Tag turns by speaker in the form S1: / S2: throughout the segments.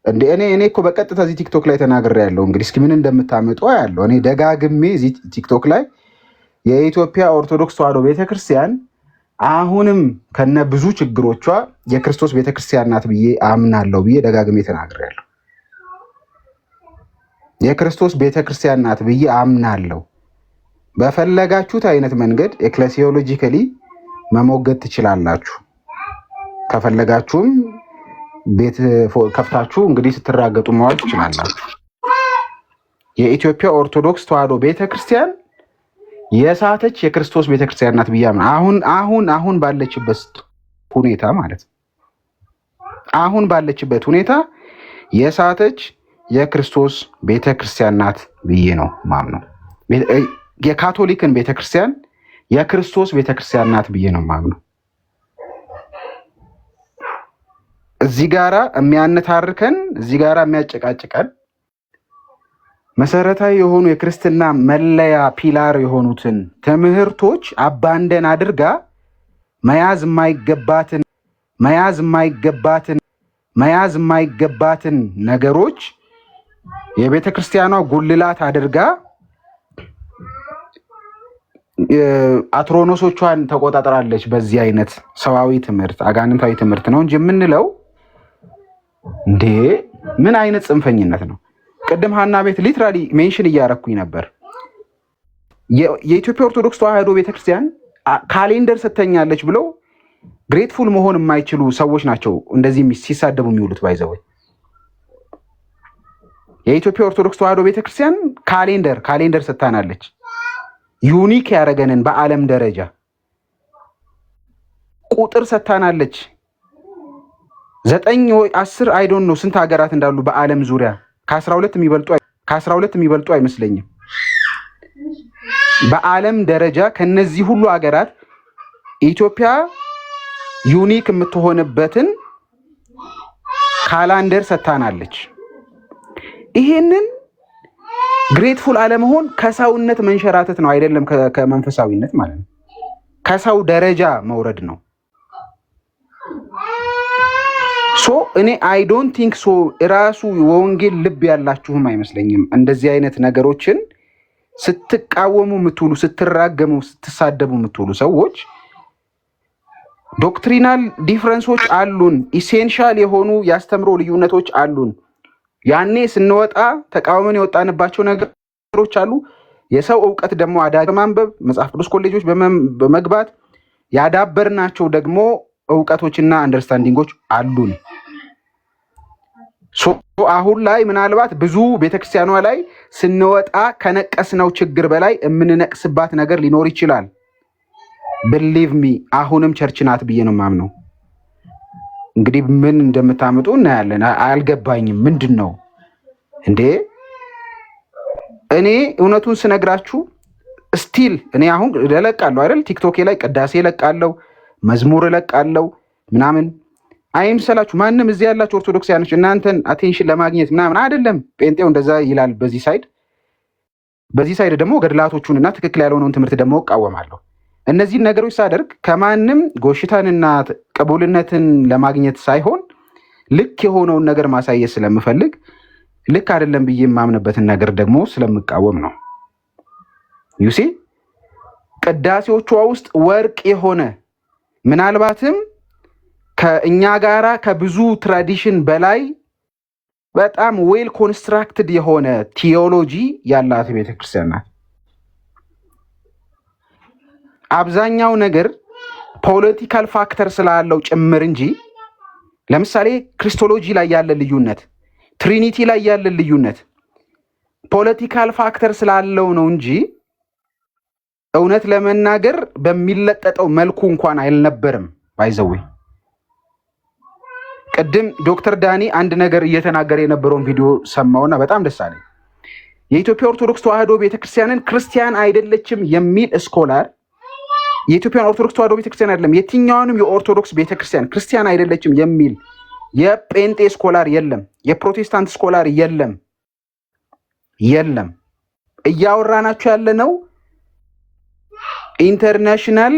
S1: እኔ እኮ በቀጥታ እዚህ ቲክቶክ ላይ ተናግሬያለሁ። እንግዲህ እስኪ ምን እንደምታመጡ ያለው እኔ ደጋግሜ እዚህ ቲክቶክ ላይ የኢትዮጵያ ኦርቶዶክስ ተዋሕዶ ቤተክርስቲያን አሁንም ከነ ብዙ ችግሮቿ የክርስቶስ ቤተክርስቲያን ናት ብዬ አምናለሁ ብዬ ደጋግሜ ተናግሬያለሁ። የክርስቶስ ቤተክርስቲያን ናት ብዬ አምናለሁ። በፈለጋችሁት አይነት መንገድ ኤክሌሲዮሎጂካሊ መሞገት ትችላላችሁ። ከፈለጋችሁም ቤት ከፍታችሁ እንግዲህ ስትራገጡ መዋል ትችላላችሁ። የኢትዮጵያ ኦርቶዶክስ ተዋሕዶ ቤተክርስቲያን የሳተች የክርስቶስ ቤተክርስቲያን ናት ብዬ አሁን ባለችበት ሁኔታ ማለት ነው። አሁን ባለችበት ሁኔታ የሳተች የክርስቶስ ቤተክርስቲያን ናት ብዬ ነው ማምነው። የካቶሊክን ቤተክርስቲያን የክርስቶስ ቤተክርስቲያን ናት ብዬ ነው ማምነው። እዚህ ጋራ የሚያነታርከን እዚህ ጋራ የሚያጨቃጭቀን መሰረታዊ የሆኑ የክርስትና መለያ ፒላር የሆኑትን ትምህርቶች አባንደን አድርጋ መያዝ የማይገባትን ነገሮች የቤተ ክርስቲያኗ ጉልላት አድርጋ አትሮኖሶቿን ተቆጣጥራለች። በዚህ አይነት ሰዋዊ ትምህርት አጋንንታዊ ትምህርት ነው እንጂ የምንለው እንዴ ምን አይነት ጽንፈኝነት ነው? ቅድም ሀና ቤት ሊትራሊ ሜንሽን እያረኩኝ ነበር። የኢትዮጵያ ኦርቶዶክስ ተዋሕዶ ቤተክርስቲያን ካሌንደር ሰተኛለች ብለው ግሬትፉል መሆን የማይችሉ ሰዎች ናቸው እንደዚህ ሲሳደቡ የሚውሉት። ባይዘው የኢትዮጵያ ኦርቶዶክስ ተዋሕዶ ቤተክርስቲያን ካሌንደር ሰታናለች። ዩኒክ ያደረገንን በዓለም ደረጃ ቁጥር ሰታናለች። 9 ወይ 10 አይዶን ነው ስንት ሀገራት እንዳሉ በዓለም ዙሪያ ከ12 የሚበልጡ አይመስለኝም። በዓለም ደረጃ ከነዚህ ሁሉ ሀገራት ኢትዮጵያ ዩኒክ የምትሆንበትን ካላንደር ሰታናለች። ይሄንን ግሬትፉል አለመሆን ከሰውነት መንሸራተት ነው፣ አይደለም ከመንፈሳዊነት ማለት ነው። ከሰው ደረጃ መውረድ ነው። ሶ እኔ አይ ዶንት ቲንክ ሶ ራሱ ወንጌል ልብ ያላችሁም አይመስለኝም። እንደዚህ አይነት ነገሮችን ስትቃወሙ የምትውሉ ስትራገሙ፣ ስትሳደቡ የምትውሉ ሰዎች ዶክትሪናል ዲፍረንሶች አሉን፣ ኢሴንሻል የሆኑ የአስተምሮ ልዩነቶች አሉን። ያኔ ስንወጣ ተቃውመን የወጣንባቸው ነገሮች አሉ። የሰው እውቀት ደግሞ በማንበብ መጽሐፍ ቅዱስ ኮሌጆች በመግባት ያዳበርናቸው ደግሞ እውቀቶችና አንደርስታንዲንጎች አሉን። አሁን ላይ ምናልባት ብዙ ቤተክርስቲያኗ ላይ ስንወጣ ከነቀስነው ችግር በላይ የምንነቅስባት ነገር ሊኖር ይችላል። ብሊቭ ሚ አሁንም ቸርች ናት ብዬ ነው የማምነው። እንግዲህ ምን እንደምታመጡ እናያለን። አልገባኝም። ምንድን ነው እንዴ? እኔ እውነቱን ስነግራችሁ ስቲል እኔ አሁን እለቃለሁ አይደል? ቲክቶኬ ላይ ቅዳሴ እለቃለሁ፣ መዝሙር እለቃለሁ ምናምን። አይምሰላችሁ። ማንም እዚህ ያላችሁ ኦርቶዶክሳውያኖች እናንተን አቴንሽን ለማግኘት ምናምን አይደለም። ጴንጤው እንደዛ ይላል በዚህ ሳይድ ደግሞ ገድላቶቹንና ትክክል ያልሆነውን ትምህርት ደግሞ እቃወማለሁ። እነዚህን ነገሮች ሳደርግ ከማንም ጎሽታንና ቅቡልነትን ለማግኘት ሳይሆን ልክ የሆነውን ነገር ማሳየት ስለምፈልግ ልክ አይደለም ብዬ የማምንበትን ነገር ደግሞ ስለምቃወም ነው። ዩሲ ቅዳሴዎቿ ውስጥ ወርቅ የሆነ ምናልባትም ከእኛ ጋራ ከብዙ ትራዲሽን በላይ በጣም ዌል ኮንስትራክትድ የሆነ ቲዮሎጂ ያላት ቤተክርስቲያን ናት። አብዛኛው ነገር ፖለቲካል ፋክተር ስላለው ጭምር እንጂ ለምሳሌ ክሪስቶሎጂ ላይ ያለ ልዩነት፣ ትሪኒቲ ላይ ያለ ልዩነት ፖለቲካል ፋክተር ስላለው ነው እንጂ እውነት ለመናገር በሚለጠጠው መልኩ እንኳን አልነበረም። ባይዘዌ ቅድም ዶክተር ዳኒ አንድ ነገር እየተናገረ የነበረውን ቪዲዮ ሰማውና በጣም ደስ አለኝ። የኢትዮጵያ ኦርቶዶክስ ተዋሕዶ ቤተክርስቲያንን ክርስቲያን አይደለችም የሚል ስኮላር የኢትዮጵያን ኦርቶዶክስ ተዋሕዶ ቤተክርስቲያን አይደለም የትኛውንም የኦርቶዶክስ ቤተክርስቲያን ክርስቲያን አይደለችም የሚል የጴንጤ ስኮላር የለም፣ የፕሮቴስታንት ስኮላር የለም። እያወራናችሁ ያለ ነው ኢንተርናሽናል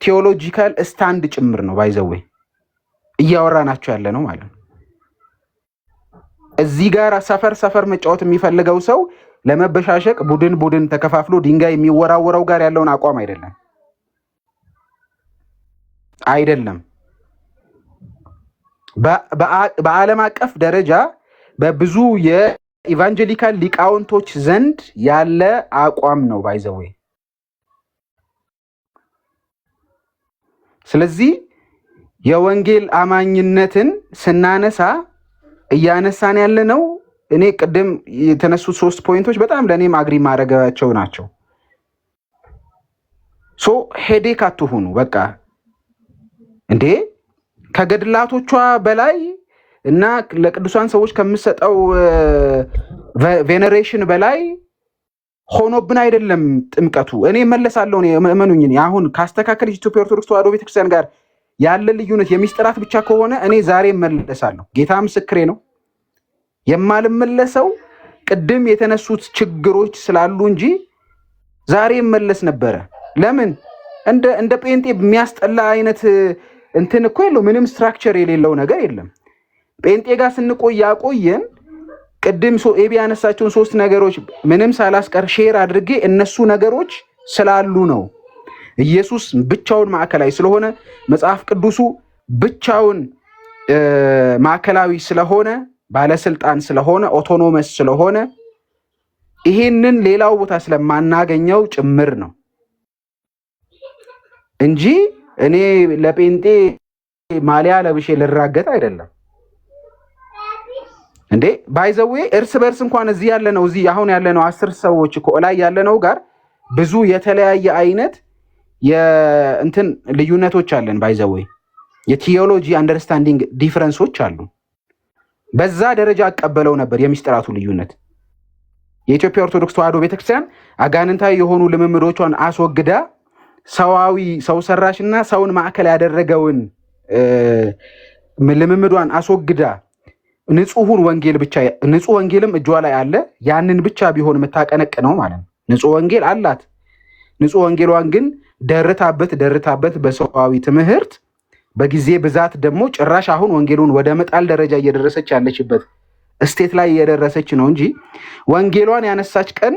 S1: ቴዎሎጂካል ስታንድ ጭምር ነው። ባይዘዌ እያወራናችሁ ያለ ነው ማለት ነው። እዚህ ጋር ሰፈር መጫወት የሚፈልገው ሰው ለመበሻሸቅ ቡድን ተከፋፍሎ ድንጋይ የሚወራወረው ጋር ያለውን አቋም አይደለም። በዓለም አቀፍ ደረጃ በብዙ የኢቫንጀሊካል ሊቃውንቶች ዘንድ ያለ አቋም ነው ባይዘዌ። ስለዚህ የወንጌል አማኝነትን ስናነሳ እያነሳን ያለ ነው። እኔ ቅድም የተነሱት 3 ፖይንቶች በጣም ለእኔም አግሪ ማድረጋቸው ናቸው። ሄዴክ አትሁኑ። በቃ እንዴ ከገድላቶቿ በላይ እና ለቅዱሳን ሰዎች ከምሰጠው ቬኔሬሽን በላይ ሆኖብን አይደለም ጥምቀቱ። እኔ መለሳለሁ። እመኑኝ፣ አሁን ካስተካከለች ኢትዮጵያ ኦርቶዶክስ ተዋሕዶ ቤተክርስቲያን ጋር ያለ ልዩነት የሚስጥራት ብቻ ከሆነ እኔ ዛሬ መለሳለሁ። ጌታ ምስክሬ ነው። የማልመለሰው ቅድም የተነሱት ችግሮች ስላሉ እንጂ ዛሬ መለስ ነበረ። ለምን እንደ ጴንጤ የሚያስጠላ አይነት እንትን እኮ የለው። ምንም ስትራክቸር የሌለው ነገር የለም። ጴንጤ ጋር ስንቆይ ያቆየን ቅድም ኤቢ ያነሳቸውን 3 ነገሮች ምንም ሳላስቀር ሼር አድርጌ እነሱ ነገሮች ስላሉ ነው። ኢየሱስ ብቻውን ማዕከላዊ ስለሆነ፣ መጽሐፍ ቅዱሱ ብቻውን ማዕከላዊ ስለሆነ፣ ባለስልጣን ስለሆነ፣ ኦቶኖመስ ስለሆነ ይሄንን ሌላው ቦታ ስለማናገኘው ጭምር ነው እንጂ እኔ ለጴንጤ ማሊያ ለብሼ ልራገጥ አይደለም እንዴ። ባይዘዌ እርስ በርስ እንኳን እዚህ አሁን ያለነው 10 ሰዎች እኮ ላይ ያለነው ጋር ብዙ የተለያየ አይነት የእንትን ልዩነቶች አለን። ባይዘዌ የቲዮሎጂ አንደርስታንዲንግ ዲፈረንሶች አሉ። በዛ ደረጃ አቀበለው ነበር የሚስጥራቱ ልዩነት። የኢትዮጵያ ኦርቶዶክስ ተዋሕዶ ቤተክርስቲያን አጋንንታዊ የሆኑ ልምምዶቿን አስወግዳ ሰው ሰራሽና ሰውን ማዕከል ያደረገውን ልምምዷን አስወግዳ ንጹህ ወንጌልም እጇ ላይ አለ። ያንን ብቻ ቢሆን የምታቀነቅነው ማለት ነው። ንጹህ ወንጌል አላት። ንጹህ ወንጌሏን ግን ደርታበት በሰዋዊ ትምህርት በጊዜ ብዛት ደግሞ ጭራሽ አሁን ወንጌሉን ወደ መጣል ደረጃ እየደረሰች ያለችበት እስቴት ላይ እየደረሰች ነው እንጂ ወንጌሏን ያነሳች ቀን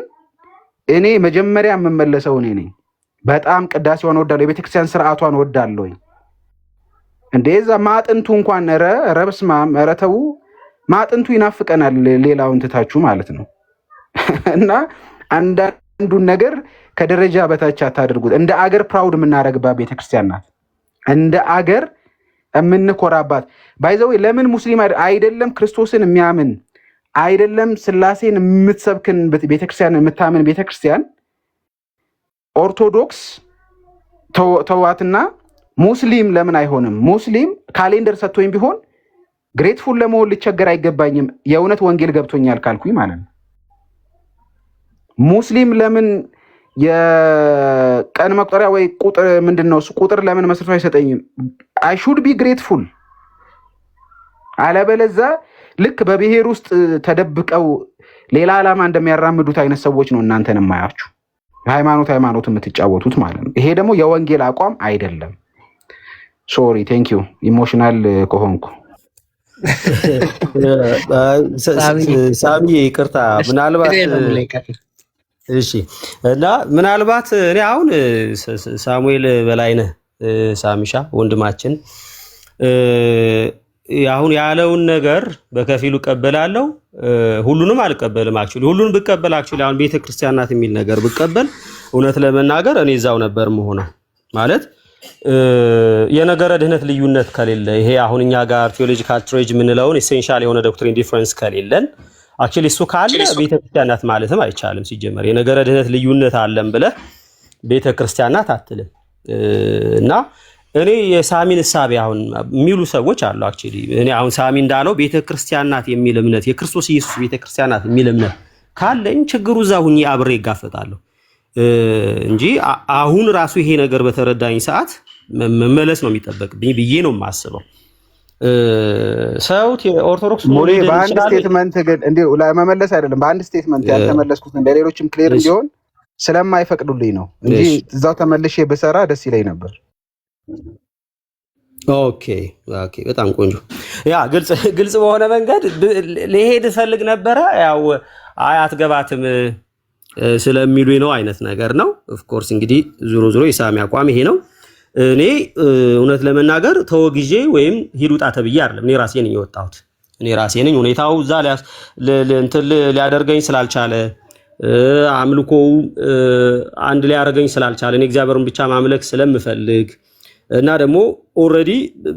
S1: እኔ መጀመሪያ የምመለሰው እኔ ነኝ። በጣም ቅዳሴዋን ወዳለሁ። የቤተክርስቲያን ስርዓቷን ወዳለሁ። እንደዛ ማጥንቱ እንኳን ረብስማም ረተው ማጥንቱ ይናፍቀናል። ሌላውን ትታችሁ ማለት ነው። እና አንዳንዱን ነገር ከደረጃ በታች አታድርጉት። እንደ አገር ፕራውድ የምናደርግባት ቤተክርስቲያን ናት። እንደ አገር የምንኮራባት። ባይዘው ለምን ሙስሊም አይደለም ክርስቶስን የሚያምን አይደለም ስላሴን የምትሰብክን ቤተክርስቲያን የምታምን ቤተክርስቲያን ኦርቶዶክስ ተዋትና ሙስሊም ለምን አይሆንም? ሙስሊም ካሌንደር ሰጥቶኝ ቢሆን ግሬትፉል ለመሆን ልቸገር አይገባኝም። የእውነት ወንጌል ገብቶኛል ካልኩኝ ማለት ነው። ሙስሊም ለምን የቀን መቁጠሪያ ወይ ቁጥር ምንድነው ቁጥር ለምን መስርቶ አይሰጠኝም? አይ ሹድ ቢ ግሬትፉል። አለበለዛ ልክ በብሔር ውስጥ ተደብቀው ሌላ ዓላማ እንደሚያራምዱት አይነት ሰዎች ነው እናንተን የማያችሁ። ሃይማኖት የምትጫወቱት ማለት ነው። ይሄ ደግሞ የወንጌል አቋም አይደለም። ሶሪ ቴንክ ዩ ኢሞሽናል ከሆንኩ
S2: ሳሚ ይቅርታ። ምናልባት እሺ፣ እና ምናልባት እኔ አሁን ሳሙኤል በላይነህ ሳሚሻ ወንድማችን አሁን ያለውን ነገር በከፊሉ እቀበላለሁ፣ ሁሉንም አልቀበልም። አክቹሊ ሁሉንም ብቀበል አክቹሊ አሁን ቤተክርስቲያን ናት የሚል ነገር ብቀበል እውነት ለመናገር እኔ እዛው ነበር መሆነው ማለት የነገረ ድህነት ልዩነት ከሌለ ይሄ አሁን እኛ ጋር ቴዎሎጂካል ትሬጅ የምንለውን ኤሴንሻል የሆነ ዶክትሪን ዲፈረንስ ከሌለን አክቹሊ እሱ ካለ ቤተክርስቲያን ናት ማለትም አይቻልም። ሲጀመር የነገረ ድህነት ልዩነት አለን ብለህ ቤተክርስቲያን ናት አትልም። እና እኔ የሳሚን እሳቤ አሁን የሚሉ ሰዎች አሉ። አክቹሊ እኔ አሁን ሳሚ እንዳለው ቤተክርስቲያን ናት የሚል እምነት የክርስቶስ ኢየሱስ ቤተክርስቲያን ናት የሚል እምነት ካለኝ ችግሩ እዛ ሁኜ አብሬ ይጋፈጣለሁ እንጂ አሁን ራሱ ይሄ ነገር በተረዳኝ ሰዓት መመለስ ነው የሚጠበቅብኝ ብዬ ነው የማስበው። ሰውት የኦርቶዶክስ
S1: ሞዴ በአንድ ስቴትመንት ግን እንዴው ለመመለስ አይደለም፣ በአንድ ስቴትመንት ያልተመለስኩት እንደሌሎችም ክሊር እንዲሆን ስለማይፈቅዱልኝ ነው እንጂ እዛው ተመልሼ ብሰራ ደስ ይለኝ ነበር።
S2: ኦኬ ኦኬ፣ በጣም ቆንጆ። ያ ግልጽ በሆነ መንገድ ለሄድ ፈልግ ነበረ። ያው አይ አትገባትም ስለሚሉኝ ነው አይነት ነገር ነው። ኦፍ ኮርስ እንግዲህ ዙሮ የሳሚ አቋም ይሄ ነው። እኔ እውነት ለመናገር ተወግዤ ወይም ሂድ ውጣ ተብዬ አይደለም። እኔ ራሴ ነኝ የወጣሁት። እኔ ራሴ ነኝ ሁኔታው እዛ እንትን ሊያደርገኝ ስላልቻለ አምልኮው አንድ ላይ ያደርገኝ ስላልቻለ እኔ እግዚአብሔርን ብቻ ማምለክ ስለምፈልግ እና ደግሞ ኦልሬዲ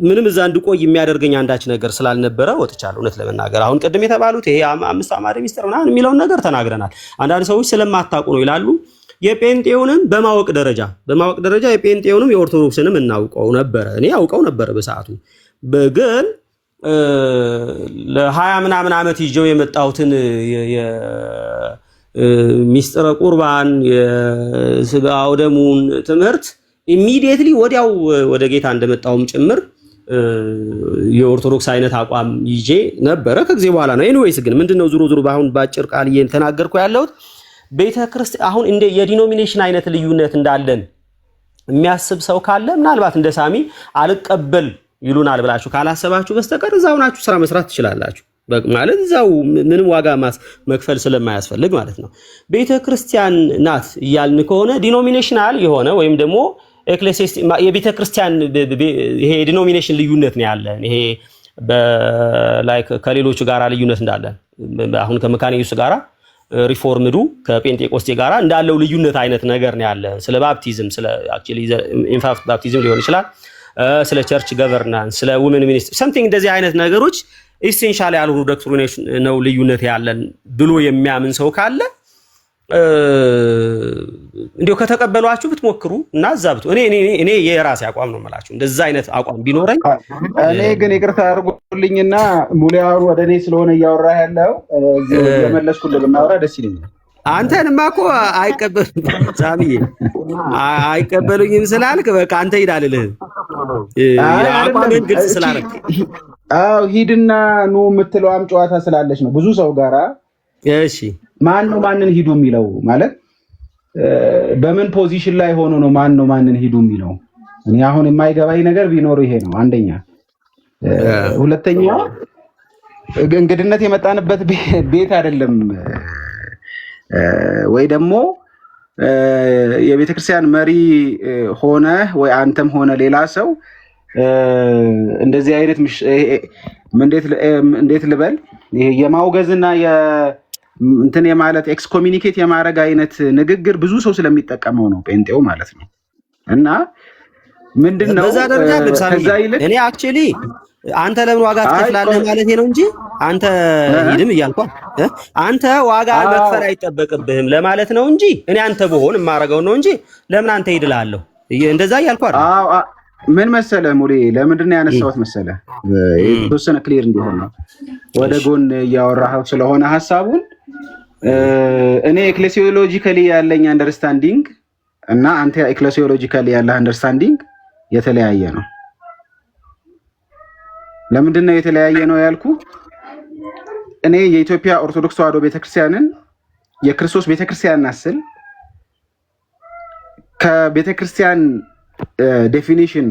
S2: ምንም እዛ እንድቆይ የሚያደርገኝ አንዳች ነገር ስላልነበረ ወጥቻለሁ። እውነት ለመናገር አሁን ቅድም የተባሉት ይሄ 5 አዕማደ ምስጢር ምናምን የሚለውን ነገር ተናግረናል። አንዳንድ ሰዎች ስለማታውቁ ነው ይላሉ። የጴንጤውንም በማወቅ ደረጃ የጴንጤውንም የኦርቶዶክስንም እናውቀው ነበረ። እኔ አውቀው ነበረ በሰዓቱ። ግን ለ20 ምናምን ዓመት ይዤው የመጣሁትን ሚስጥረ ቁርባን የስጋው ደሙን ትምህርት ኢሚዲየትሊ ወዲያው ወደ ጌታ እንደመጣውም ጭምር የኦርቶዶክስ አይነት አቋም ይዤ ነበረ። ከጊዜ በኋላ ነው። ኤኒዌይስ ግን ምንድነው ዙሮ በአሁን ባጭር ቃል ተናገርኩ ያለሁት ቤተክርስቲያን አሁን እንደ የዲኖሚኔሽን አይነት ልዩነት እንዳለን የሚያስብ ሰው ካለ ምናልባት እንደ ሳሚ አልቀበል ይሉናል ብላችሁ ካላሰባችሁ በስተቀር እዛው ናችሁ ስራ መስራት ትችላላችሁ። ማለት እዛው ምንም ዋጋ መክፈል ስለማያስፈልግ ማለት ነው። ቤተክርስቲያን ናት እያልን ከሆነ ዲኖሚኔሽናል የሆነ ወይም ደግሞ ኤክሌሲያስ የቤተክርስቲያን ይሄ ዲኖሚኔሽን ልዩነት ነው ያለን። ይሄ በላይክ ከሌሎቹ ጋራ ልዩነት እንዳለን አሁን ከመካነ ኢየሱስ ጋራ ሪፎርምዱ ከጴንጤቆስቴ ጋራ እንዳለው ልዩነት አይነት ነገር ነው ያለ። ስለ ባፕቲዝም ስለ አክቹሊ ኢንፋክት ባፕቲዝም ሊሆን ይችላል፣ ስለ ቸርች ገቨርናንስ፣ ስለ ውመን ሚኒስትሪ ሰምቲንግ እንደዚህ አይነት ነገሮች ኢሴንሻል ያልሆኑ ዶክትሪኔሽን ነው ልዩነት ያለን ብሎ የሚያምን ሰው ካለ እንዲሁ ከተቀበሏችሁ ብትሞክሩ እና አዛብቱ። እኔ የራሴ አቋም ነው የምላችሁ። እንደዛ አይነት አቋም ቢኖረኝ
S1: እኔ ግን ይቅርታ አድርጉልኝና ሙሊያሩ ወደ እኔ ስለሆነ እያወራ ያለው የመለስኩልህ ብናወራ ደስ ይለኛል።
S2: አንተንማ እኮ አይቀበሉኝም ሳሚዬ፣ አይቀበሉኝም ስላልክ በቃ አንተ ሂድ አልልህም። አቋምን ግልጽ ስላልክ
S1: አዎ ሂድና ኑ የምትለዋም ጨዋታ ስላለች ነው ብዙ ሰው ጋራ።
S2: እሺ
S1: ማን ነው ማንን ሂዱ የሚለው? ማለት በምን ፖዚሽን ላይ ሆኖ ነው ማን ነው ማንን ሂዱ የሚለው? እኔ አሁን የማይገባኝ ነገር ቢኖር ይሄ ነው አንደኛ። ሁለተኛ እንግድነት የመጣንበት ቤት አይደለም ወይ ደግሞ የቤተክርስቲያን መሪ ሆነ ወይ አንተም ሆነ ሌላ ሰው እንደዚህ አይነት እንዴት ልበል ይሄ የማውገዝና እንትን የማለት ኤክስኮሚኒኬት የማድረግ አይነት ንግግር ብዙ ሰው ስለሚጠቀመው ነው ጴንጤው ማለት ነው። እና ምንድነው
S2: በዛ ደረጃ እኔ አክቹሊ አንተ ለምን ዋጋ ትከፍላለህ ማለት ነው እንጂ አንተ ሂድም እያልኩ አንተ ዋጋ መክፈል አይጠበቅብህም ለማለት ነው እንጂ እኔ አንተ ብሆን የማረገው ነው እንጂ ለምን አንተ ሂድላለሁ እንደዛ እያልኩ አይደል።
S1: አዎ ምን መሰለህ ሙሌ፣ ለምንድን ነው ያነሳሁት መሰለህ? የተወሰነ ክሊር እንዲሆን ነው። ወደ ጎን እያወራኸው ስለሆነ ሐሳቡን እኔ ኤክሌሲዮሎጂካሊ ያለኝ አንደርስታንዲንግ እና አንተ ኤክሌሲዮሎጂካሊ ያለህ አንደርስታንዲንግ የተለያየ ነው። ለምንድን ነው የተለያየ ነው ያልኩ? እኔ የኢትዮጵያ ኦርቶዶክስ ተዋሕዶ ቤተክርስቲያንን የክርስቶስ ቤተክርስቲያን ናስል ከቤተክርስቲያን ዴፊኒሽን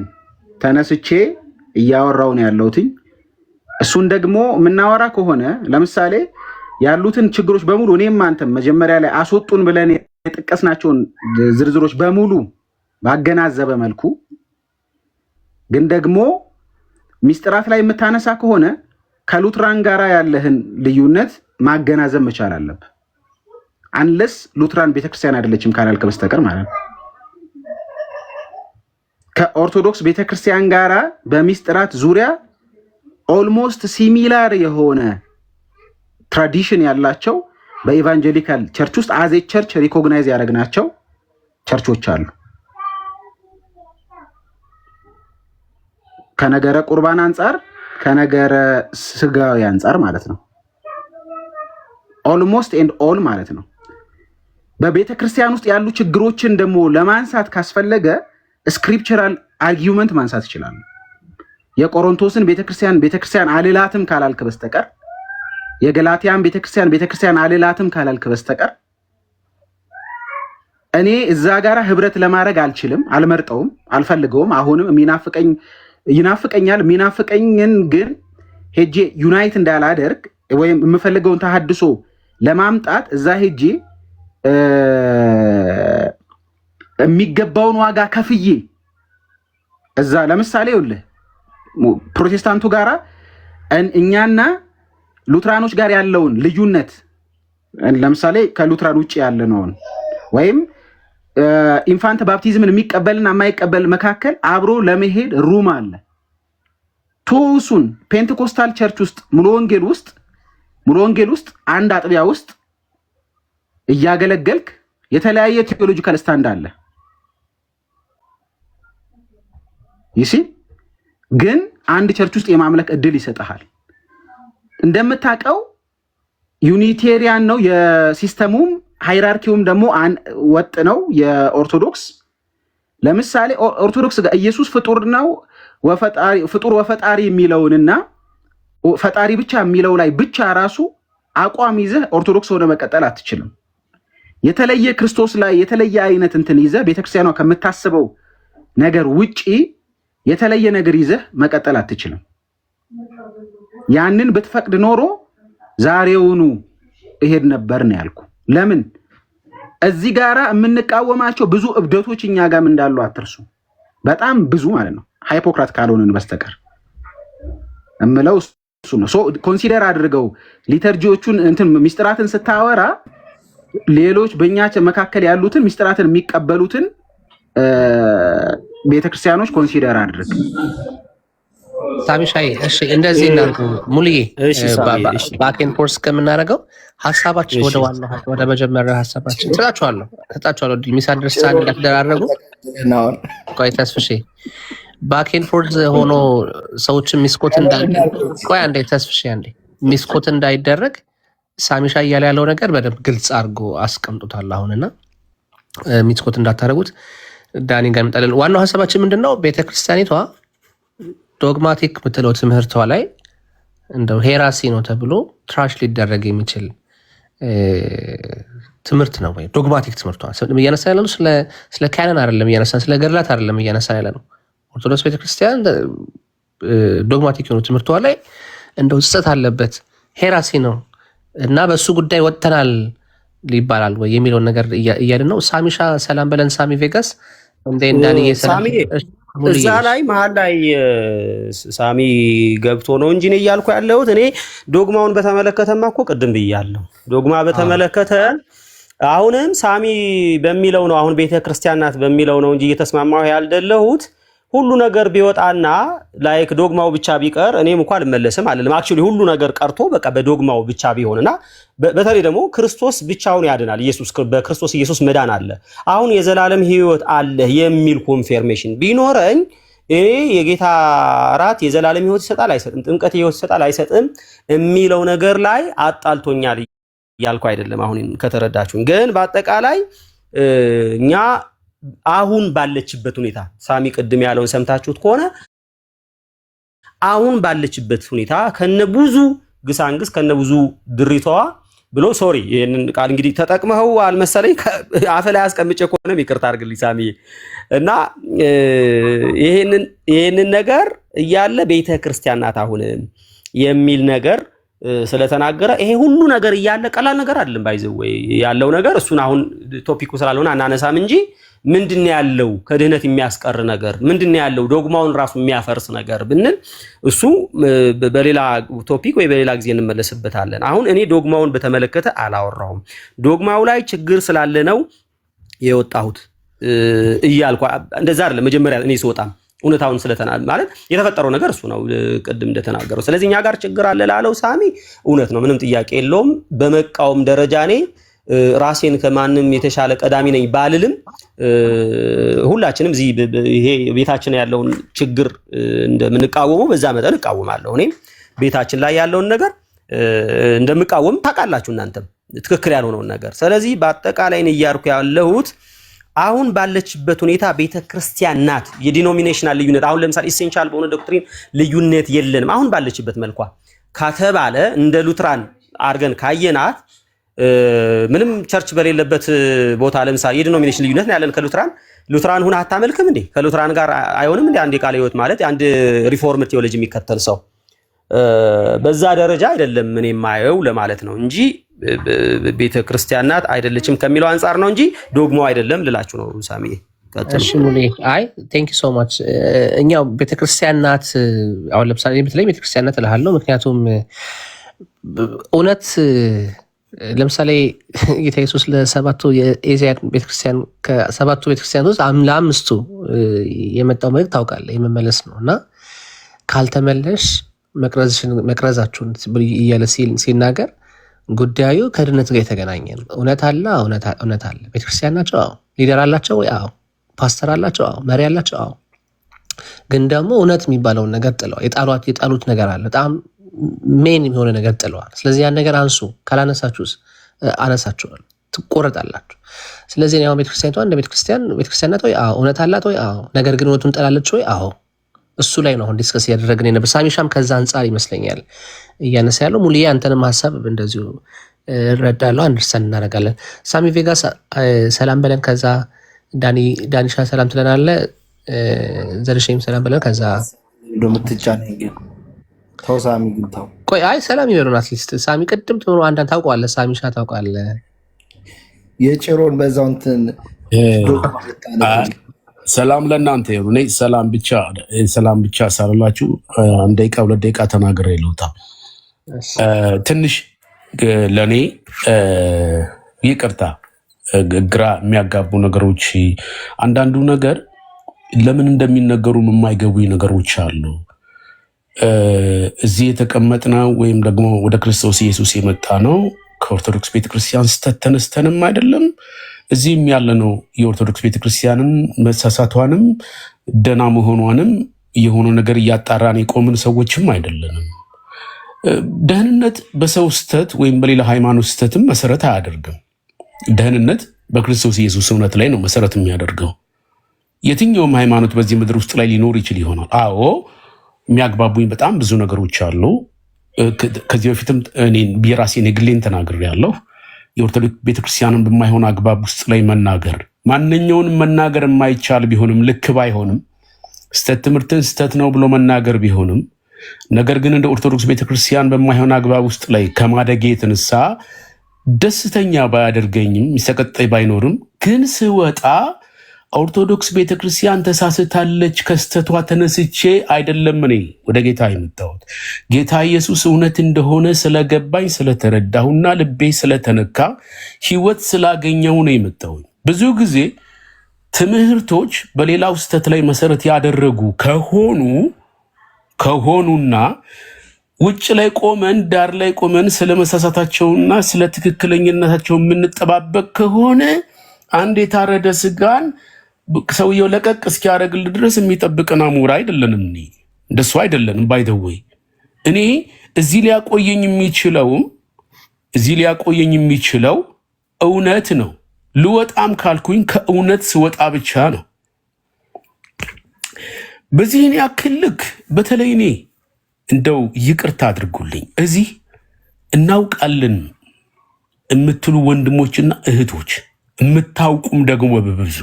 S1: ተነስቼ እያወራው ነው ያለሁት። እሱን ደግሞ የምናወራ ከሆነ ለምሳሌ ያሉትን ችግሮች በሙሉ እኔም አንተም መጀመሪያ ላይ አስወጡን ብለን የጠቀስናቸውን ዝርዝሮች በሙሉ ባገናዘበ መልኩ ግን ደግሞ ሚስጥራት ላይ የምታነሳ ከሆነ ከሉትራን ጋራ ያለህን ልዩነት ማገናዘብ መቻል አለብህ። አንለስ ሉትራን ቤተክርስቲያን አይደለችም ካላልክ በስተቀር ማለት ነው። ከኦርቶዶክስ ቤተክርስቲያን ጋራ በሚስጥራት ዙሪያ ኦልሞስት ሲሚላር የሆነ ትራዲሽን ያላቸው በኢቫንጀሊካል ቸርች ውስጥ አዜ ቸርች ሪኮግናይዝ ያደረግናቸው ቸርቾች አሉ። ከነገረ ቁርባን አንጻር ከነገረ ስጋዊ አንጻር ማለት ነው። ኦልሞስት ኤንድ ኦል ማለት ነው። በቤተ ክርስቲያን ውስጥ ያሉ ችግሮችን ደግሞ ለማንሳት ካስፈለገ ስክሪፕቸራል አርጊውመንት ማንሳት ይችላሉ። የቆሮንቶስን ቤተክርስቲያን አልላትም ካላልክ በስተቀር የገላትያን ቤተክርስቲያን አልላትም ካላልክ በስተቀር እኔ እዛ ጋራ ህብረት ለማድረግ አልችልም፣ አልመርጠውም፣ አልፈልገውም። አሁንም የሚናፍቀኝ ይናፍቀኛል። የሚናፍቀኝን ግን ሄጄ ዩናይት እንዳላደርግ ወይም የምፈልገውን ተሐድሶ ለማምጣት እዛ ሄጄ የሚገባውን ዋጋ ከፍዬ እዛ ለምሳሌ ይኸውልህ ፕሮቴስታንቱ ጋራ እኛና ሉትራኖች ጋር ያለውን ልዩነት ለምሳሌ ከሉትራን ውጭ ያለነውን ወይም ኢንፋንት ባፕቲዝምን የሚቀበልና የማይቀበል መካከል አብሮ ለመሄድ ሩም አለ። ቶሱን ፔንቴኮስታል ቸርች ውስጥ ሙሉ ወንጌል ውስጥ አንድ አጥቢያ ውስጥ እያገለገልክ የተለያየ ቴዎሎጂካል ስታንድ አለ። ይሲ ግን አንድ ቸርች ውስጥ የማምለክ እድል ይሰጣል። እንደምታውቀው ዩኒቴሪያን ነው የሲስተሙም ሃይራርኪውም ደግሞ ወጥ ነው የኦርቶዶክስ። ለምሳሌ ኦርቶዶክስ ጋር ኢየሱስ ፍጡር ነው ፍጡር ወፈጣሪ የሚለውንና ፈጣሪ ብቻ የሚለው ላይ ብቻ ራሱ አቋም ይዘህ ኦርቶዶክስ ሆነ መቀጠል አትችልም። የተለየ ክርስቶስ ላይ የተለየ አይነት እንትን ይዘህ ቤተክርስቲያኗ ከምታስበው ነገር ውጪ የተለየ ነገር ይዘህ መቀጠል አትችልም። ያንን ብትፈቅድ ኖሮ ዛሬውኑ እሄድ ነበር ነው ያልኩ። ለምን እዚህ ጋራ የምንቃወማቸው ብዙ እብደቶች እኛ ጋርም እንዳሉ አትርሱ። በጣም ብዙ ማለት ነው ሃይፖክራት ካልሆነን በስተቀር እምለው እሱ ነው። ኮንሲደር አድርገው ሊተርጂዎቹን እንትን ሚስጥራትን ስታወራ ሌሎች በእኛ መካከል ያሉትን ሚስጥራትን የሚቀበሉትን ቤተክርስቲያኖች ኮንሲደር አድርግ።
S3: ሳሚሻይ እሺ፣ እንደዚህ እናንተ ሙሉዬ ባኬን ፎርስ ከምናደርገው ሐሳባችን ወደ ዋና ወደ መጀመሪያ ሐሳባችን ተጣጣቻለሁ ሚስ አንደርስታንድ እንዳትደራረጉ ቆይ ተስፍሼ ባኬን ፎርስ ሆኖ ሰዎች ሚስኮት ቆይ አንዴ ተስፍሼ አንዴ ሚስኮት እንዳይደረግ ሳሚሻይ እያለ ያለው ነገር በደንብ ግልጽ አድርጎ አስቀምጦታል አሁንና ሚስኮት እንዳታረጉት ዳኒ ጋር መጣለን። ዋናው ሐሳባችን ምንድነው? ቤተክርስቲያኒቷ ዶግማቲክ ምትለው ትምህርቷ ላይ እንደው ሄራሲ ነው ተብሎ ትራሽ ሊደረግ የሚችል ትምህርት ነው ወይ ዶግማቲክ ትምህርቷ እያነሳ ያለ ነው። ስለ ካኖን አይደለም እያነሳ ስለ ገድላት አይደለም እያነሳ ያለ ነው። ኦርቶዶክስ ቤተክርስቲያን ዶግማቲክ ነው ትምህርቷ ላይ እንደው ጽሕፈት አለበት ሄራሲ ነው እና በሱ ጉዳይ ወጥተናል ሊባላል ወይ የሚለው ነገር እያልን ነው። ሳሚሻ ሰላም በለን ሳሚ ቬጋስ እንደ እንዳኒ
S2: ሳሚ እዛ ላይ መሀል ላይ ሳሚ ገብቶ ነው እንጂ እኔ እያልኩ ያለሁት እኔ ዶግማውን በተመለከተማ እኮ ቅድም ብያለሁ። ዶግማ በተመለከተ አሁንም ሳሚ በሚለው ነው አሁን ቤተክርስቲያን ናት በሚለው ነው እንጂ እየተስማማሁ ያልደለሁት ሁሉ ነገር ቢወጣና ላይክ ዶግማው ብቻ ቢቀር እኔም እንኳን አልመለስም አይደለም። አክቹሊ ሁሉ ነገር ቀርቶ በቃ በዶግማው ብቻ ቢሆንና በተለይ ደግሞ ክርስቶስ ብቻውን ያድናል። በክርስቶስ ኢየሱስ መዳን አለ። አሁን የዘላለም ሕይወት አለ የሚል ኮንፈርሜሽን ቢኖረኝ እኔ የጌታ እራት የዘላለም ሕይወት ይሰጣል አይሰጥም፣ ጥምቀት ሕይወት ይሰጣል አይሰጥም የሚለው ነገር ላይ አጣልቶኛል ያልኩ አይደለም። አሁን ከተረዳችሁኝ ግን በአጠቃላይ እኛ አሁን ባለችበት ሁኔታ ሳሚ ቅድም ያለውን ሰምታችሁት ከሆነ አሁን ባለችበት ሁኔታ ከነብዙ ግሳንግስ ከነብዙ ድሪቷዋ ብሎ ሶሪ ይሄንን ቃል እንግዲህ ተጠቅመው አልመሰለኝ አፈ ላይ አስቀምጬ ከሆነ ይቅርታ አድርግልኝ ሳሚ እና ይሄንን ነገር እያለ ቤተክርስቲያን ናት አሁን የሚል ነገር ስለተናገረ ይሄ ሁሉ ነገር እያለ ቀላል ነገር አይደለም። ባይዘው ወይ ያለው ነገር እሱን አሁን ቶፒኩ ስላልሆነ አናነሳም እንጂ ምንድነው ያለው ከድህነት የሚያስቀር ነገር ምንድነው ያለው ዶግማውን ራሱ የሚያፈርስ ነገር ብንል እሱ በሌላ ቶፒክ ወይ በሌላ ጊዜ እንመለስበታለን። አሁን እኔ ዶግማውን በተመለከተ አላወራሁም። ዶግማው ላይ ችግር ስላለ ነው የወጣሁት እያልኩ እንደዛ አይደለም። መጀመሪያ እኔ ስወጣም እውነታውን ስለተናል ማለት የተፈጠረው ነገር እሱ ነው ቅድም እንደተናገረው። ስለዚህ እኛ ጋር ችግር አለ ላለው ሳሚ እውነት ነው፣ ምንም ጥያቄ የለውም። በመቃወም ደረጃ እኔ ራሴን ከማንም የተሻለ ቀዳሚ ነኝ ባልልም ሁላችንም እዚህ ይሄ ቤታችን ያለውን ችግር እንደምንቃወመው በዛ መጠን እቃወማለሁ። እኔም ቤታችን ላይ ያለውን ነገር እንደምቃወም ታውቃላችሁ እናንተም ትክክል ያልሆነውን ነገር። ስለዚህ በአጠቃላይ ነው እያልኩ ያለሁት አሁን ባለችበት ሁኔታ ቤተክርስቲያን ናት። የዲኖሚኔሽናል ልዩነት አሁን ለምሳሌ ኢሴንሻል በሆነ ዶክትሪን ልዩነት የለንም። አሁን ባለችበት መልኳ ከተባለ እንደ ሉትራን አርገን ካየናት ምንም ቸርች በሌለበት ቦታ ለምሳሌ የዲኖሚኔሽን ልዩነት ነው ያለን ከሉትራን ሁን አታመልክም እንዴ? ከሉትራን ጋር አይሆንም እንዴ? አንድ ቃለ ሕይወት ማለት አንድ ሪፎርም ቴዎሎጂ የሚከተል ሰው በዛ ደረጃ አይደለም እኔ የማየው ለማለት ነው እንጂ ቤተ ክርስቲያን ናት አይደለችም ከሚለው አንፃር ነው እንጂ ዶግሞ አይደለም ልላችሁ ነው። ሳሚ
S3: እሺ ሙሌ አይ ቴንክ ዩ ሶ ማች። እኛው ቤተ ክርስቲያን ናት አሁን ለምሳሌ ቤተ ክርስቲያን ናት እልሃለሁ። ምክንያቱም እውነት ለምሳሌ ጌታ ኢየሱስ ለሰባቱ የኤዚያ ቤተክርስቲያን ከሰባቱ ቤተክርስቲያን ውስጥ ለአምስቱ የመጣው መልእክት ታውቃለህ የመመለስ ነው እና ካልተመለሽ መቅረዛችሁን እያለ ሲናገር ጉዳዩ ከድነት ጋር የተገናኘ ነው። እውነት አለ እውነት አለ። ቤተክርስቲያን ናቸው አዎ። ሊደር አላቸው ወይ አዎ። ፓስተር አላቸው አዎ። መሪ አላቸው አዎ። ግን ደግሞ እውነት የሚባለውን ነገር ጥለዋል። የጣሉት ነገር አለ በጣም ሜን የሆነ ነገር ጥለዋል። ስለዚህ ያን ነገር አንሱ። ካላነሳችሁስ አነሳችኋል ትቆረጣላችሁ። ስለዚህ ያው ቤተክርስቲያኒቷ እንደ ቤተክርስቲያን ናት ወይ አዎ። እውነት አላት ወይ አዎ። ነገር ግን እውነቱን ጠላለች ወይ አዎ። እሱ ላይ ነው አሁን ዲስከስ እያደረግን የነበር። ሳሚሻም ከዛ አንጻር ይመስለኛል እያነሳ ያለው። ሙሉዬ አንተንም ሀሳብ እንደዚሁ እረዳለሁ፣ አንደርስታንድ እናደርጋለን። ሳሚ ቬጋስ ሰላም በለን። ከዛ ዳኒሻ ሰላም ትለናለህ። ዘርሼም ሰላም በለን። ከዛ
S4: እንደምትጫነኝ ግን ተው ሳሚ ግን ተው።
S3: ቆይ አይ ሰላም ይበሉን አትሊስት። ሳሚ ቅድም ትምሮ አንዳንድ ታውቀዋለህ፣ ሳሚሻ ታውቀዋለህ።
S4: የጭሮን በዛው እንትን
S5: ሰላም ለእናንተ ይሁን። እኔ ሰላም ብቻ ሳልላችሁ አንድ ደቂቃ 2 ደቂቃ ተናግሬ ልውጣ። ትንሽ ለእኔ ይቅርታ ግራ የሚያጋቡ ነገሮች አንዳንዱ ነገር ለምን እንደሚነገሩ የማይገቡኝ ነገሮች አሉ። እዚህ የተቀመጥነው ወይም ደግሞ ወደ ክርስቶስ ኢየሱስ የመጣ ነው ከኦርቶዶክስ ቤተክርስቲያን ስተት ተነስተንም አይደለም። እዚህም ያለነው የኦርቶዶክስ ቤተክርስቲያንን መሳሳቷንም ደና መሆኗንም የሆነ ነገር እያጣራን የቆምን ሰዎችም አይደለንም። ደህንነት በሰው ስተት ወይም በሌላ ሃይማኖት ስተትም መሰረት አያደርግም። ደህንነት በክርስቶስ ኢየሱስ እውነት ላይ ነው መሰረት የሚያደርገው። የትኛውም ሃይማኖት በዚህ ምድር ውስጥ ላይ ሊኖር ይችል ይሆናል። አዎ የሚያግባቡኝ በጣም ብዙ ነገሮች አሉ። ከዚህ በፊትም የራሴን የግሌን ተናግሬያለሁ። የኦርቶዶክስ ቤተክርስቲያንን በማይሆን አግባብ ውስጥ ላይ መናገር ማንኛውንም መናገር የማይቻል ቢሆንም ልክ ባይሆንም ስተት ትምህርትን ስተት ነው ብሎ መናገር ቢሆንም ነገር ግን እንደ ኦርቶዶክስ ቤተክርስቲያን በማይሆን አግባብ ውስጥ ላይ ከማደጌ የተነሳ ደስተኛ ባያደርገኝም የሚሰቀጠኝ ባይኖርም ግን ስወጣ ኦርቶዶክስ ቤተክርስቲያን ተሳስታለች ከስተቷ ተነስቼ አይደለም እኔ ወደ ጌታ የመጣሁት። ጌታ ኢየሱስ እውነት እንደሆነ ስለገባኝ ስለተረዳሁና ልቤ ስለተነካ ሕይወት ስላገኘው ነው የመጣሁት። ብዙ ጊዜ ትምህርቶች በሌላው ስተት ላይ መሰረት ያደረጉ ከሆኑና ውጭ ላይ ቆመን ዳር ላይ ቆመን ስለመሳሳታቸውና ስለ ትክክለኛነታቸው የምንጠባበቅ ከሆነ አንድ የታረደ ስጋን ሰውየው ለቀቅ እስኪያደርግል ድረስ የሚጠብቅን አሞራ አይደለንም። እንደሱ አይደለንም። ባይደወይ እኔ እዚህ ሊያቆየኝ የሚችለው እውነት ነው። ልወጣም ካልኩኝ ከእውነት ስወጣ ብቻ ነው። በዚህን ያክል ልክ በተለይ እኔ እንደው ይቅርታ አድርጉልኝ እዚህ እናውቃለን የምትሉ ወንድሞችና እህቶች የምታውቁም ደግሞ በብዙ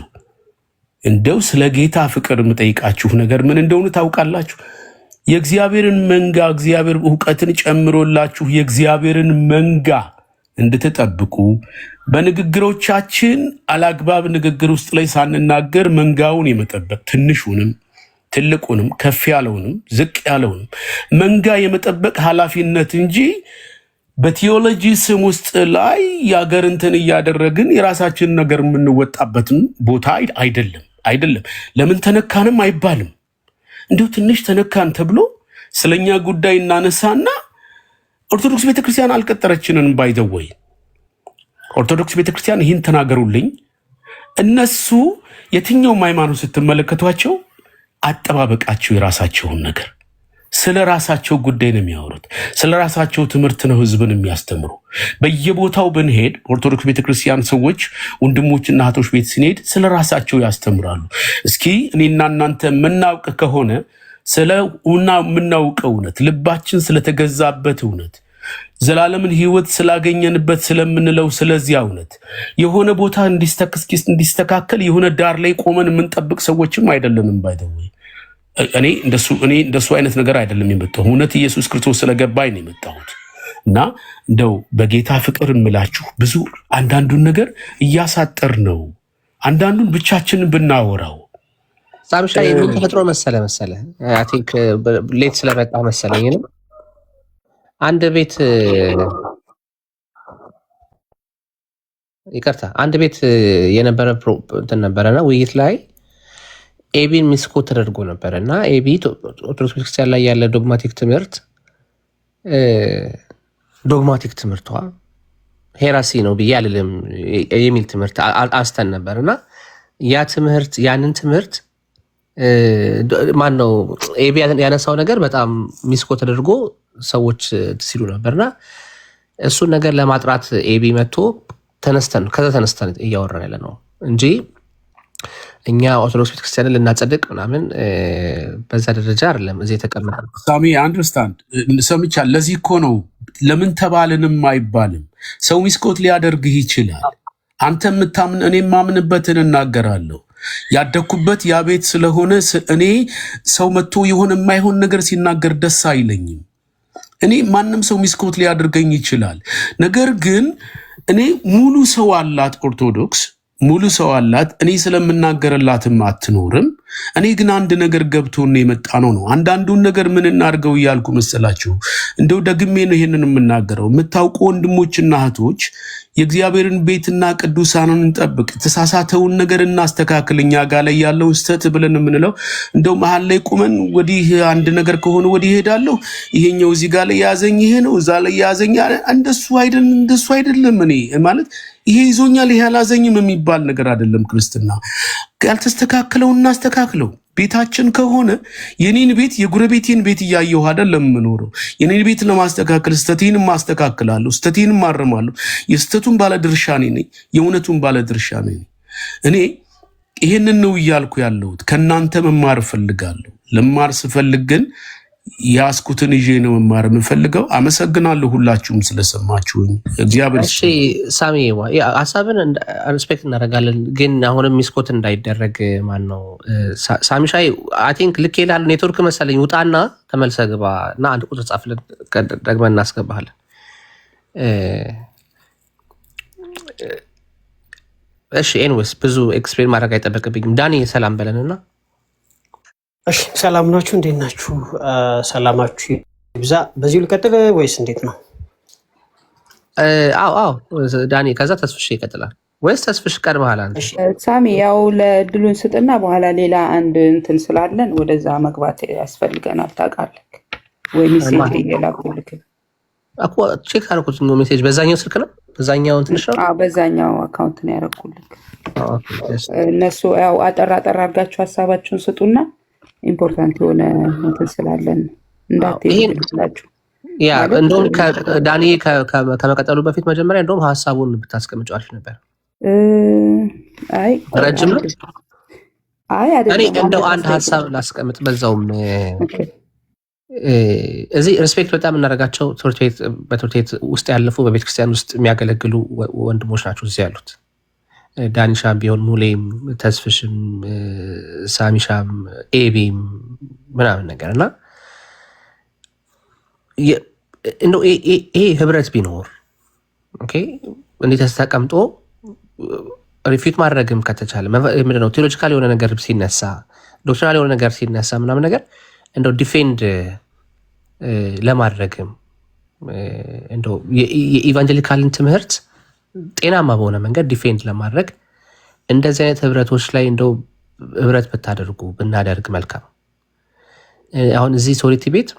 S5: እንደው ስለ ጌታ ፍቅር የምጠይቃችሁ ነገር ምን እንደሆነ ታውቃላችሁ። የእግዚአብሔርን መንጋ እግዚአብሔር ዕውቀትን ጨምሮላችሁ የእግዚአብሔርን መንጋ እንድትጠብቁ በንግግሮቻችን አላግባብ ንግግር ውስጥ ላይ ሳንናገር መንጋውን የመጠበቅ ትንሹንም ትልቁንም ከፍ ያለውንም ዝቅ ያለውንም መንጋ የመጠበቅ ኃላፊነት እንጂ በቲዮሎጂ ስም ውስጥ ላይ ያገርንትን እያደረግን የራሳችን ነገር የምንወጣበትን ቦታ አይደለም። ለምን ተነካንም አይባልም። እንዲሁ ትንሽ ተነካን ተብሎ ስለኛ ጉዳይ እናነሳና ኦርቶዶክስ ቤተክርስቲያን አልቀጠረችንን ባይዘወይ ኦርቶዶክስ ቤተክርስቲያን ይህን ተናገሩልኝ። እነሱ የትኛውም ሃይማኖት ስትመለከቷቸው አጠባበቃቸው የራሳቸውን ነገር ስለ ራሳቸው ጉዳይ ነው የሚያወሩት። ስለ ራሳቸው ትምህርት ነው ህዝብን የሚያስተምሩ። በየቦታው ብንሄድ ኦርቶዶክስ ቤተክርስቲያን ሰዎች ወንድሞችና እህቶች ቤት ስንሄድ ስለ ራሳቸው ያስተምራሉ። እስኪ እኔና እናንተ የምናውቅ ከሆነ የምናውቀው እውነት ልባችን ስለተገዛበት እውነት ዘላለምን ህይወት ስላገኘንበት ስለምንለው ስለዚህ እውነት የሆነ ቦታ እንዲስተካከል የሆነ ዳር ላይ ቆመን የምንጠብቅ ሰዎችም አይደለንም። ባይደውይ እኔ እንደሱ አይነት ነገር አይደለም የመጣሁት። እውነት ኢየሱስ ክርስቶስ ስለገባኝ ነው የመጣሁት። እና እንደው በጌታ ፍቅር እንምላችሁ ብዙ አንዳንዱን ነገር እያሳጠር ነው፣ አንዳንዱን ብቻችንን ብናወራው
S3: ሳምሻ የምን ተፈጥሮ መሰለ አይ ቲንክ ሌት ስለመጣ መሰለኝ ነው። አንድ ቤት ይቅርታ፣ አንድ ቤት የነበረ እንትን ነበረና ውይይት ላይ ኤቢን ሚስኮት ተደርጎ ነበረና ኤቢ ኦርቶዶክስ ቤተክርስቲያን ላይ ያለ ዶግማቲክ ትምህርቷ ሄራሲ ነው ብዬ አልልም የሚል ትምህርት አንስተን ነበርና ያንን ትምህርት ማን ነው ኤቢ ያነሳው ነገር በጣም ሚስኮ ተደርጎ ሰዎች ሲሉ ነበርና እሱን ነገር ለማጥራት ኤቢ መጥቶ ተነስተን እያወራን ያለ ነው እንጂ እኛ ኦርቶዶክስ ቤተክርስቲያንን ልናጸድቅ ምናምን በዛ ደረጃ አይደለም እዚህ የተቀመጠ።
S5: ሳሚ አንደርስታንድ ሰምቻለሁ። ለዚህ እኮ ነው ለምን ተባልንም አይባልም። ሰው ሚስኮት ሊያደርግህ ይችላል። አንተ የምታምን እኔ የማምንበትን እናገራለሁ። ያደኩበት ያ ቤት ስለሆነ እኔ ሰው መጥቶ የሆነ የማይሆን ነገር ሲናገር ደስ አይለኝም። እኔ ማንም ሰው ሚስኮት ሊያደርገኝ ይችላል። ነገር ግን እኔ ሙሉ ሰው አላት ኦርቶዶክስ ሙሉ ሰው አላት። እኔ ስለምናገርላትም አትኖርም። እኔ ግን አንድ ነገር ገብቶን የመጣ ነው። አንዳንዱን ነገር ምን እናድርገው እያልኩ መሰላችሁ? እንደው ደግሜ ነው ይሄንን የምናገረው። የምታውቁ ወንድሞችና እህቶች የእግዚአብሔርን ቤትና ቅዱሳንን እንጠብቅ፣ ተሳሳተውን ነገር እናስተካክል። እኛ ጋር ላይ ያለው ስተት ብለን የምንለው እንደው መሀል ላይ ቁመን ወዲህ አንድ ነገር ከሆነ ወዲህ ሄዳለሁ፣ ይሄኛው እዚህ ጋር ላይ ያዘኝ ይሄ ነው እዛ ላይ ያዘኝ፣ እንደሱ አይደለም። እኔ ማለት ይሄ ይዞኛል ይሄ አላዘኝም የሚባል ነገር አይደለም። ክርስትና ያልተስተካከለው እናስተካክለው። ቤታችን ከሆነ የኔን ቤት የጉረቤቴን ቤት እያየሁ አይደለም የምኖረው። የኔን ቤት ለማስተካከል ስተቴንም ማስተካከላለሁ፣ ስተቴንም ማረማለሁ። የስተቱን ባለድርሻ ነኝ፣ የእውነቱን ባለድርሻ ነኝ። እኔ ይሄንን ነው እያልኩ ያለሁት። ከእናንተ መማር እፈልጋለሁ። ለማር ስፈልግ ግን ያስኩትን ይዤ ነው መማር የምፈልገው። አመሰግናለሁ ሁላችሁም ስለሰማችሁኝ። እግዚአብሔር
S3: እሺ ሳሚ ሀሳብን ሪስፔክት እናደርጋለን፣ ግን አሁንም ሚስኮት እንዳይደረግ ማን ነው ሳሚሻይ አይ ቲንክ ልክ ይላል። ኔትወርክ መሰለኝ ውጣና ተመልሰ ግባ እና አንድ ቁጥር ጻፍልን ደግመን እናስገባለን። እሺ ኤንዌስ ብዙ ኤክስፕሌን ማድረግ አይጠበቅብኝም። ዳኒ ሰላም በለንና
S6: እሺ ሰላም ናችሁ? እንዴት ናችሁ? ሰላማችሁ ይብዛ። በዚሁ ልቀጥል ወይስ እንዴት ነው?
S3: አዎ ዳኒ፣ ከዛ ተስፍሽ ይቀጥላል ወይስ ተስፍሽ ቀድመሃል አንተ?
S7: ሳሚ ያው ለድሉን ስጥና በኋላ ሌላ አንድ እንትን ስላለን ወደዛ መግባት ያስፈልገናል። ታውቃለህ ወይ? ሜሴጅ እየላኩልክ
S3: እኮ ቼክ አደረኩት። ነው ሜሴጅ በዛኛው ስልክ ነው በዛኛው እንትን ነው?
S7: አዎ በዛኛው አካውንት ነው ያደረኩልክ። እነሱ ያው አጠራ አድርጋችሁ ሀሳባችሁን ስጡና ኢምፖርታንት የሆነ እንትን ስላለን እንዳትሄዱላችሁ።
S3: ያ እንደውም ዳኒ ከመቀጠሉ በፊት መጀመሪያ እንደውም ሀሳቡን ብታስቀምጪው አሪፍ ነበር።
S7: አይ
S3: ረጅም ነው።
S7: አይ አይደለም።
S3: እኔ እንደው አንድ ሀሳብ ላስቀምጥ በዛውም እዚህ ሪስፔክት በጣም እናደርጋቸው በትምህርት ቤት ውስጥ ያለፉ በቤተክርስቲያን ውስጥ የሚያገለግሉ ወንድሞች ናቸው እዚህ ያሉት። ዳኒሻም ቢሆን ሙሌም፣ ተስፍሽም፣ ሳሚሻም፣ ኤቢም ምናምን ነገር እና እንደው ይሄ ህብረት ቢኖር እንዴት ተቀምጦ ሪፊት ማድረግም ከተቻለ ምንድነው ቴዎሎጂካል የሆነ ነገር ሲነሳ ዶክትሪናል የሆነ ነገር ሲነሳ ምናምን ነገር እንደው ዲፌንድ ለማድረግም እንደው የኢቫንጀሊካልን ትምህርት ጤናማ በሆነ መንገድ ዲፌንድ ለማድረግ እንደዚህ አይነት ህብረቶች ላይ እንደው ህብረት ብናደርግ መልካም። አሁን እዚህ ሶሊቲ ቤት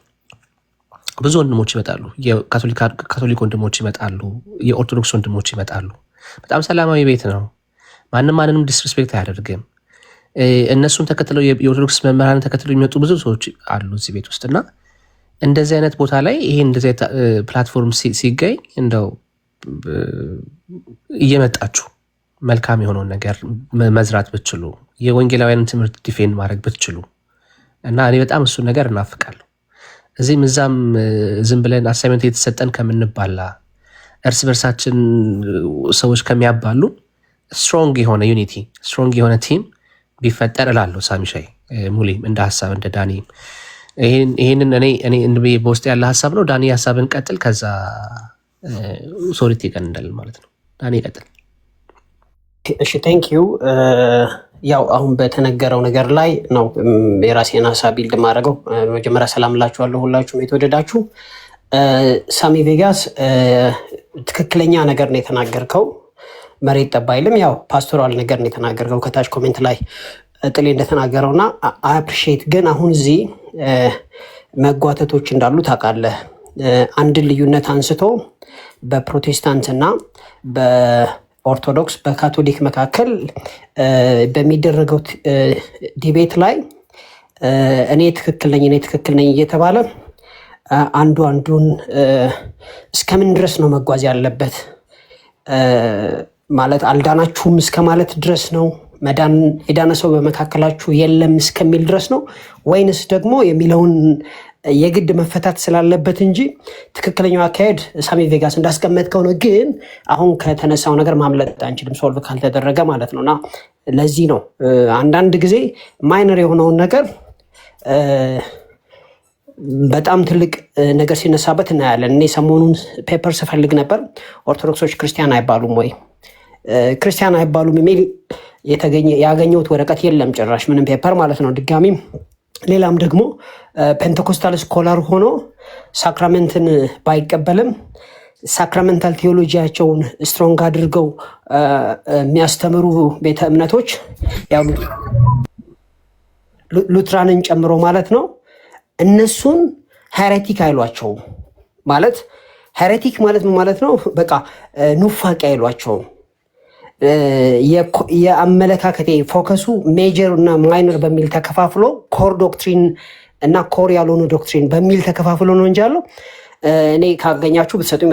S3: ብዙ ወንድሞች ይመጣሉ። የካቶሊክ ወንድሞች ይመጣሉ፣ የኦርቶዶክስ ወንድሞች ይመጣሉ። በጣም ሰላማዊ ቤት ነው። ማንንም ዲስሪስፔክት አያደርግም። እነሱን ተከትለው የኦርቶዶክስ መምህራንን ተከትለው የሚመጡ ብዙ ሰዎች አሉ እዚህ ቤት ውስጥ እና እንደዚህ አይነት ቦታ ላይ ይሄ እንደዚህ ፕላትፎርም ሲገኝ እንደው እየመጣችሁ መልካም የሆነውን ነገር መዝራት ብትችሉ፣ የወንጌላውያንን ትምህርት ዲፌንድ ማድረግ ብትችሉ እና እኔ በጣም እሱን ነገር እናፍቃለሁ። እዚህም እዛም ዝም ብለን አሳይመንት የተሰጠን ከምንባላ እርስ በርሳችን ሰዎች ከሚያባሉ ስትሮንግ የሆነ ዩኒቲ ስትሮንግ የሆነ ቲም ቢፈጠር እላለሁ። ሳሚሻይ ሙሊም እንደ ሀሳብ እንደ ዳኒ ይሄንን እኔ እንብዬ በውስጥ ያለ ሀሳብ ነው። ዳኒ ሀሳብን ቀጥል፣ ከዛ ሶሪቲ ቀን እንዳለን ማለት ነው። ዳኒ ቀጥል።
S6: እሺ ቴንክ ዩ። ያው አሁን በተነገረው ነገር ላይ ነው የራሴን ሀሳብ ቢልድ ማድረገው። መጀመሪያ ሰላም እላችኋለሁ ሁላችሁም የተወደዳችሁ። ሳሚ ቬጋስ ትክክለኛ ነገር ነው የተናገርከው፣ መሬት ጠብ አይልም። ያው ፓስቶራል ነገር ነው የተናገርከው ከታች ኮሜንት ላይ ጥሌ እንደተናገረውና አፕሪሺየት። ግን አሁን እዚህ መጓተቶች እንዳሉ ታውቃለህ። አንድን ልዩነት አንስቶ በፕሮቴስታንትና በኦርቶዶክስ በካቶሊክ መካከል በሚደረገው ዲቤት ላይ እኔ ትክክል ነኝ እየተባለ አንዱ አንዱን እስከምን ድረስ ነው መጓዝ ያለበት? ማለት አልዳናችሁም እስከ ማለት ድረስ ነው? መዳን የዳነ ሰው በመካከላችሁ የለም እስከሚል ድረስ ነው ወይንስ ደግሞ የሚለውን የግድ መፈታት ስላለበት እንጂ ትክክለኛው አካሄድ ሳሚ ቬጋስ እንዳስቀመጥከው ነው። ግን አሁን ከተነሳው ነገር ማምለጥ አንችልም ሶልቭ ካልተደረገ ማለት ነው። እና ለዚህ ነው አንዳንድ ጊዜ ማይነር የሆነውን ነገር በጣም ትልቅ ነገር ሲነሳበት እናያለን። እኔ ሰሞኑን ፔፐር ስፈልግ ነበር። ኦርቶዶክሶች ክርስቲያን አይባሉም ወይ ክርስቲያን አይባሉም የሚል ያገኘሁት ወረቀት የለም ጭራሽ፣ ምንም ፔፐር ማለት ነው። ድጋሚም ሌላም ደግሞ ፔንቴኮስታል ስኮላር ሆኖ ሳክራመንትን ባይቀበልም ሳክራመንታል ቴዎሎጂያቸውን ስትሮንግ አድርገው የሚያስተምሩ ቤተ እምነቶች ያው ሉትራንን ጨምሮ ማለት ነው እነሱን ሄሬቲክ አይሏቸውም። ማለት ሄሬቲክ ማለት ምን ማለት ነው? በቃ ኑፋቂ አይሏቸውም። የአመለካከቴ ፎከሱ ሜጀር እና ማይነር በሚል ተከፋፍሎ ኮር ዶክትሪን እና ኮር ያልሆኑ ዶክትሪን በሚል ተከፋፍሎ ነው እንጂ ያለው እኔ ካገኛችሁ ብትሰጡኝ